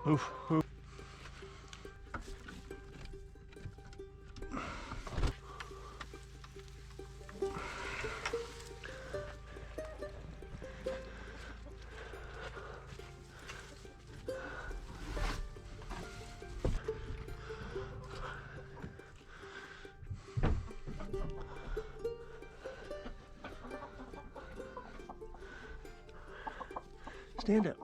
Oof, oof. Stand up.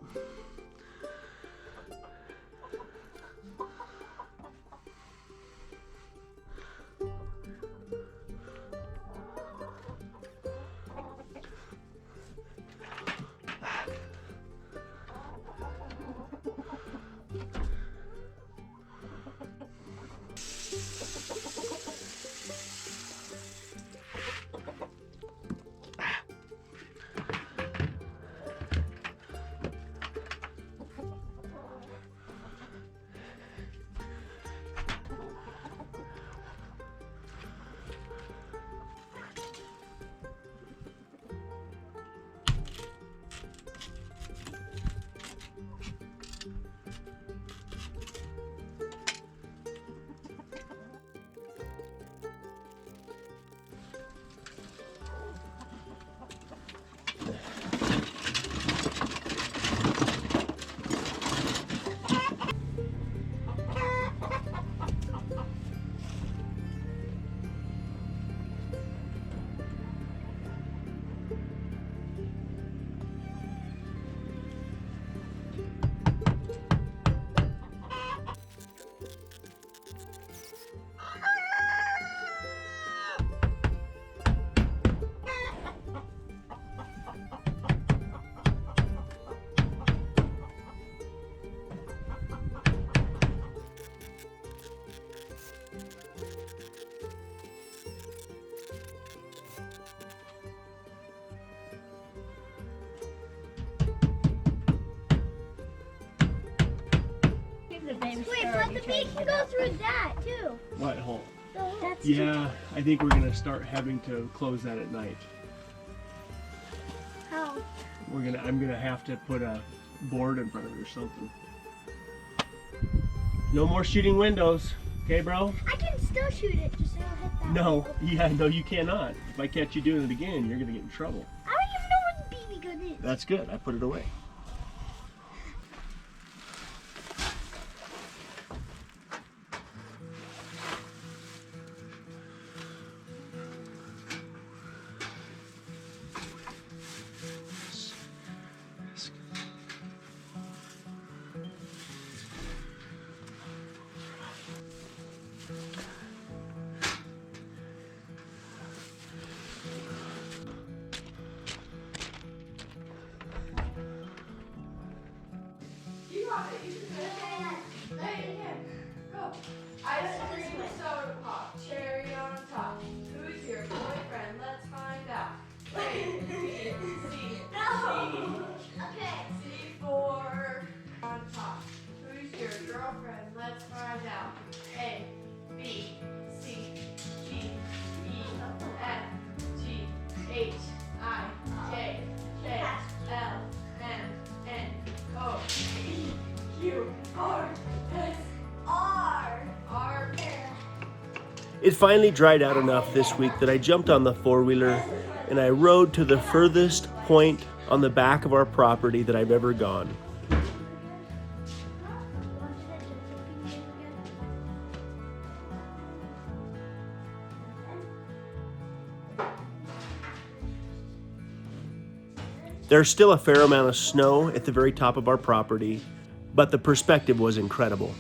Wait, but the bee can go through that too. What hole? That's Yeah, I think we're gonna start having to close that at night. How? I'm gonna have to put a board in front of it or something. No more shooting windows, okay, bro? I can still shoot it, just so I don't hit that. No, yeah, no, you cannot. If I catch you doing it again, you're gonna get in trouble. I don't even know where the BB gun is. That's good. I put it away. You got it. You can do it. Lay it in. Go. Ice cream, soda pop, cherry on top. Who's your boyfriend? Let's find out. A, B, C, Okay. C for on top. Who's your girlfriend? Let's find out. A, B, C, G, E, F, G, H, I, J, K, L, M, N, O, P, Q, R, S, R. R. It finally dried out enough this week that I jumped on the four-wheeler and I rode to the furthest point on the back of our property that I've ever gone. There's still a fair amount of snow at the very top of our property, but the perspective was incredible.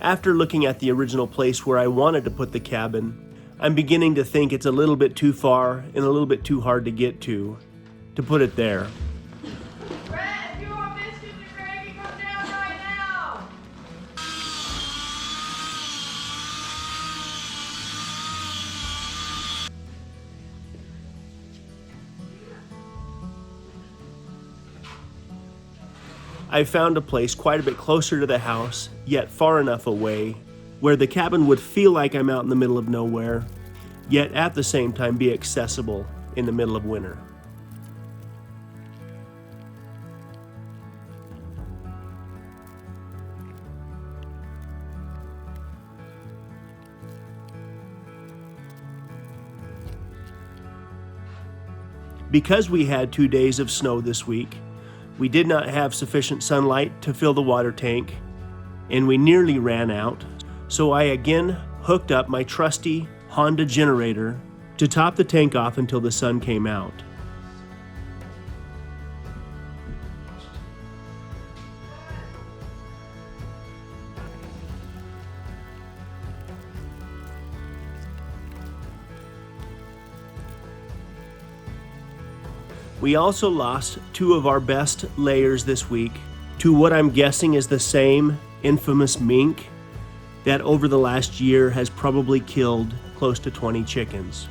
After looking at the original place where I wanted to put the cabin, I'm beginning to think it's a little bit too far and a little bit too hard to get to put it there. Brett, if you want biscuits and gravy, come down right now. I found a place quite a bit closer to the house, yet far enough away, where the cabin would feel like I'm out in the middle of nowhere, yet at the same time be accessible in the middle of winter. Because we had 2 days of snow this week, we did not have sufficient sunlight to fill the water tank, and we nearly ran out, so I again hooked up my trusty Honda generator to top the tank off until the sun came out. We also lost 2 of our best layers this week to what I'm guessing is the same infamous mink that over the last year has probably killed close to 20 chickens.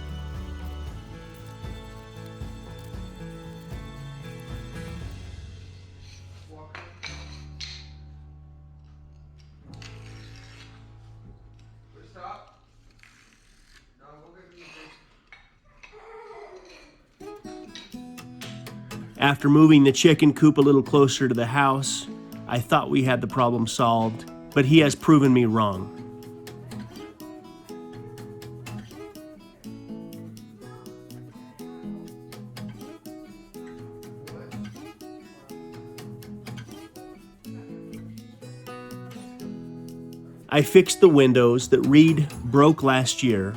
After moving the chicken coop a little closer to the house, I thought we had the problem solved, but he has proven me wrong. I fixed the windows that Reed broke last year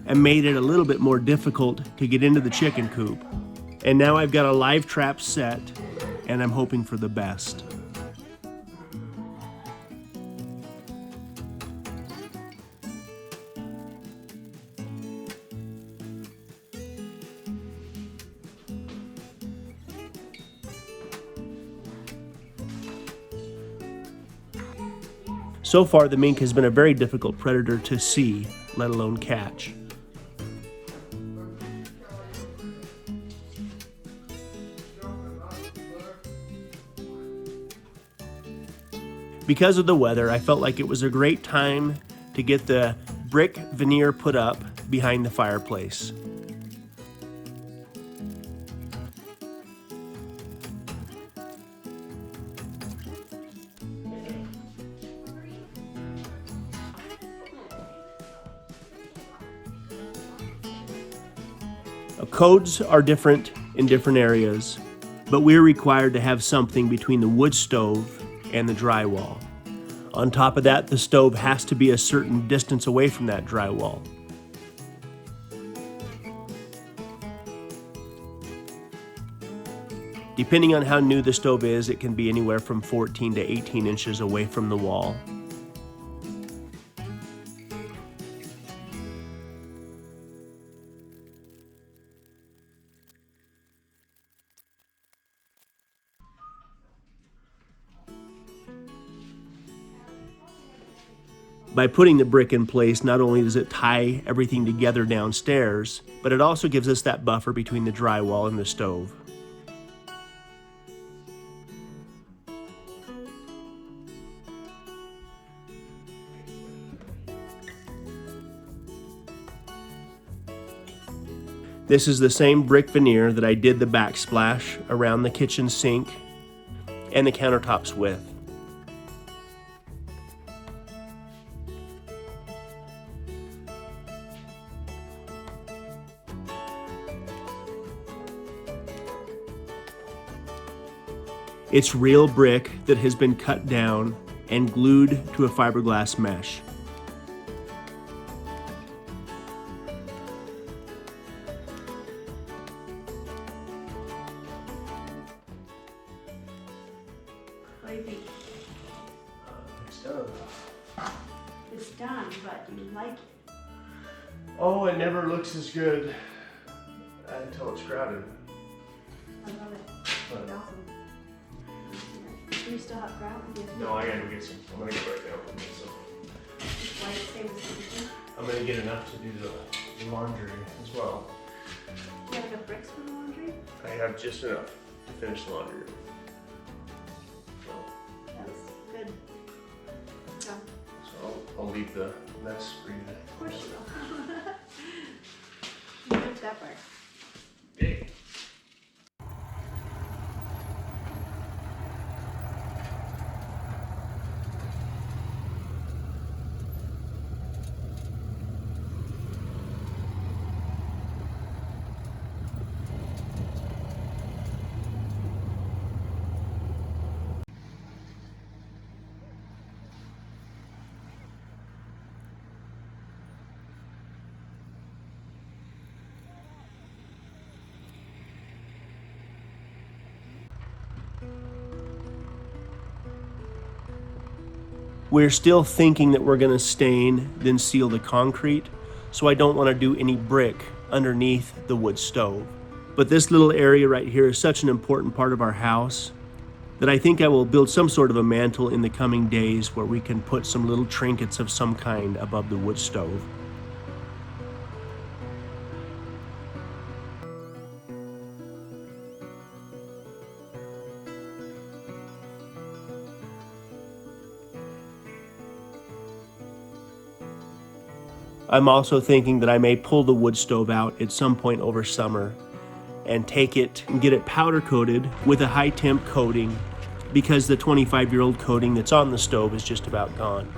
and made it a little bit more difficult to get into the chicken coop. And now I've got a live trap set, and I'm hoping for the best. So far, the mink has been a very difficult predator to see, let alone catch. Because of the weather, I felt like it was a great time to get the brick veneer put up behind the fireplace. Codes are different in different areas, but we're required to have something between the wood stove and the drywall. On top of that, the stove has to be a certain distance away from that drywall. Depending on how new the stove is, it can be anywhere from 14 to 18 inches away from the wall. By putting the brick in place, not only does it tie everything together downstairs, but it also gives us that buffer between the drywall and the stove. This is the same brick veneer that I did the backsplash around the kitchen sink and the countertops with. It's real brick that has been cut down and glued to a fiberglass mesh. What do you think? It's done, but you like it. Oh, it never looks as good until it's crowded. I love it. It's awesome. Do you still have grout? No, I gotta go get some. I'm gonna get right now for me. So Why it stay with something? I'm gonna get enough to do the laundry as well. Do you have enough bricks for the laundry? I have just enough to finish the laundry. So That's good. So, I'll leave the mess for you. of course you will. You lift that part. Big. We're still thinking that we're going to stain, then seal the concrete, so I don't want to do any brick underneath the wood stove. But this little area right here is such an important part of our house that I think I will build some sort of a mantle in the coming days where we can put some little trinkets of some kind above the wood stove. I'm also thinking that I may pull the wood stove out at some point over summer and take it and get it powder coated with a high temp coating, because the 25-year-old coating that's on the stove is just about gone.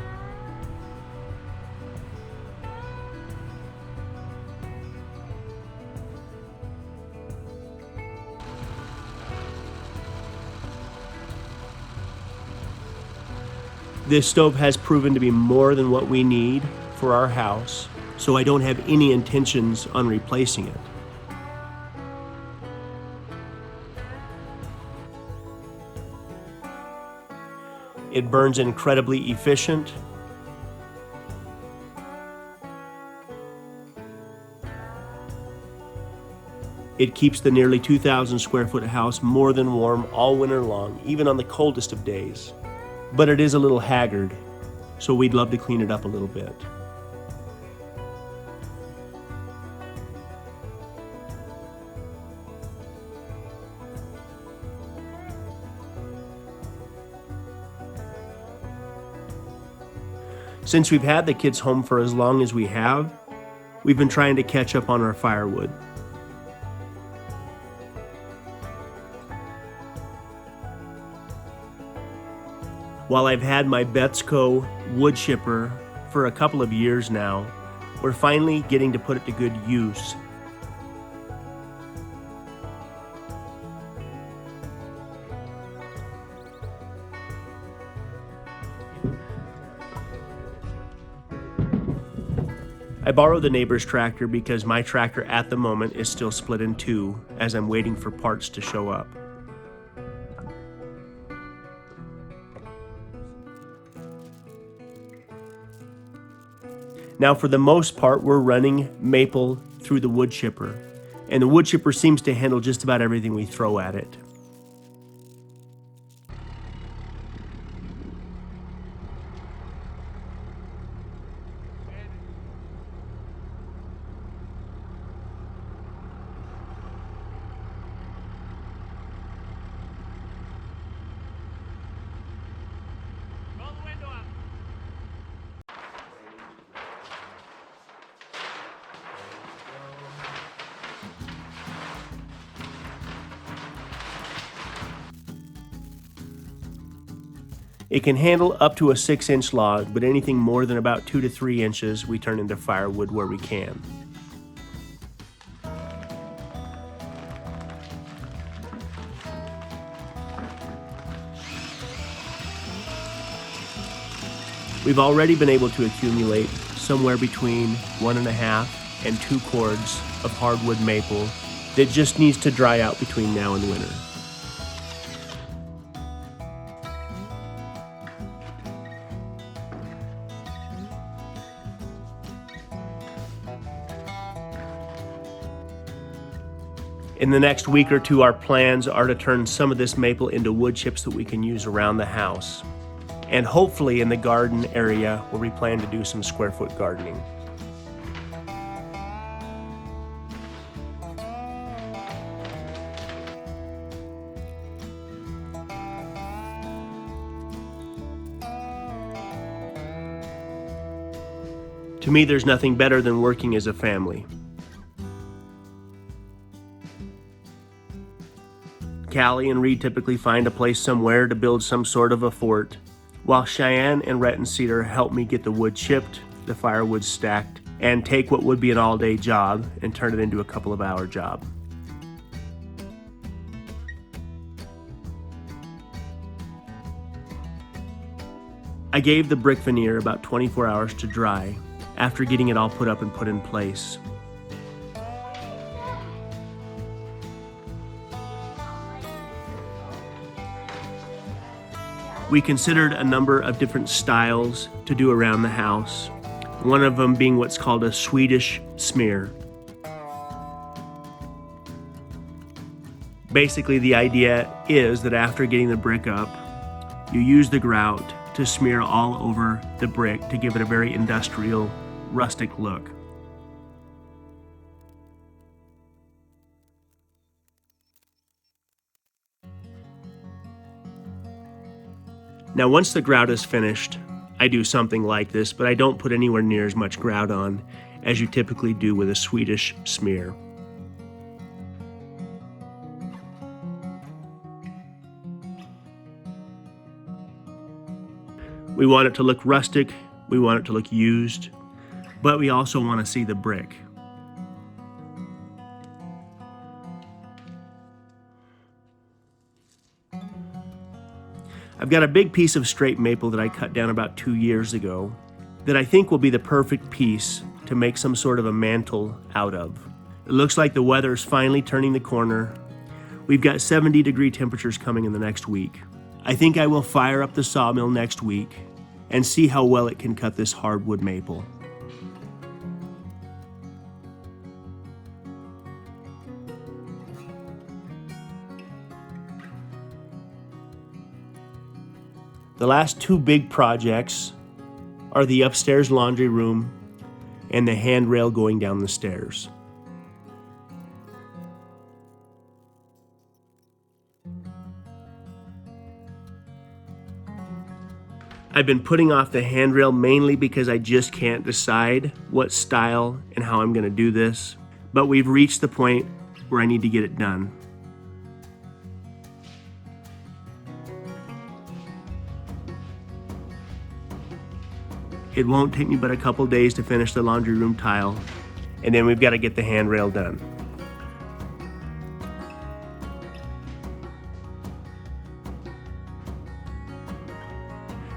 This stove has proven to be more than what we need for our house, so I don't have any intentions on replacing it. It burns incredibly efficient. It keeps the nearly 2,000 square foot house more than warm all winter long, even on the coldest of days. But it is a little haggard, so we'd love to clean it up a little bit. Since we've had the kids home for as long as we have, we've been trying to catch up on our firewood. While I've had my Betsco wood chipper for a couple of years now, we're finally getting to put it to good use. I borrowed the neighbor's tractor because my tractor at the moment is still split in two as I'm waiting for parts to show up. Now, for the most part, we're running maple through the wood chipper, and the wood chipper seems to handle just about everything we throw at it. It can handle up to a 6-inch log, but anything more than about 2 to 3 inches we turn into firewood where we can. We've already been able to accumulate somewhere between 1.5 and 2 cords of hardwood maple that just needs to dry out between now and winter. In the next week or two, our plans are to turn some of this maple into wood chips that we can use around the house, and hopefully in the garden area where we plan to do some square foot gardening. To me, there's nothing better than working as a family. Callie and Reed typically find a place somewhere to build some sort of a fort, while Cheyenne and Rhett and Cedar help me get the wood chipped, the firewood stacked, and take what would be an all-day job and turn it into a couple of hour job. I gave the brick veneer about 24 hours to dry after getting it all put up and put in place. We considered a number of different styles to do around the house, one of them being what's called a Swedish smear. Basically, the idea is that after getting the brick up, you use the grout to smear all over the brick to give it a very industrial, rustic look. Now, once the grout is finished, I do something like this, but I don't put anywhere near as much grout on as you typically do with a Swedish smear. We want it to look rustic, we want it to look used, but we also want to see the brick. I've got a big piece of straight maple that I cut down about 2 years ago that I think will be the perfect piece to make some sort of a mantle out of. It looks like the weather's finally turning the corner. We've got 70-degree temperatures coming in the next week. I think I will fire up the sawmill next week and see how well it can cut this hardwood maple. The last two big projects are the upstairs laundry room and the handrail going down the stairs. I've been putting off the handrail mainly because I just can't decide what style and how I'm going to do this, but we've reached the point where I need to get it done. It won't take me but a couple days to finish the laundry room tile, and then we've got to get the handrail done.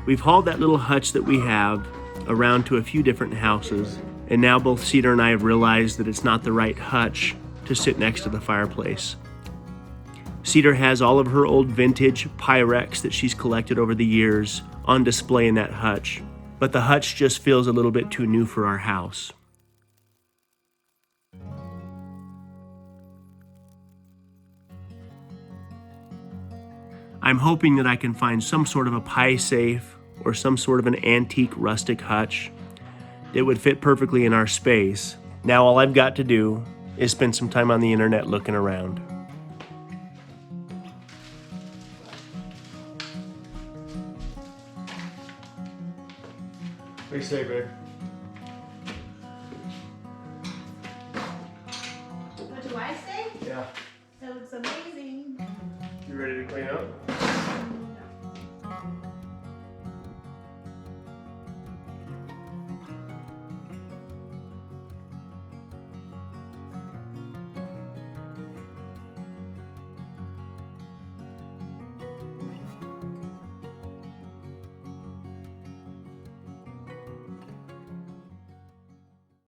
We've hauled that little hutch that we have around to a few different houses, and now both Cedar and I have realized that it's not the right hutch to sit next to the fireplace. Cedar has all of her old vintage Pyrex that she's collected over the years on display in that hutch, but the hutch just feels a little bit too new for our house. I'm hoping that I can find some sort of a pie safe or some sort of an antique rustic hutch that would fit perfectly in our space. Now all I've got to do is spend some time on the internet looking around. What do you say, babe? What do I say? Yeah. That looks amazing. You ready to clean up?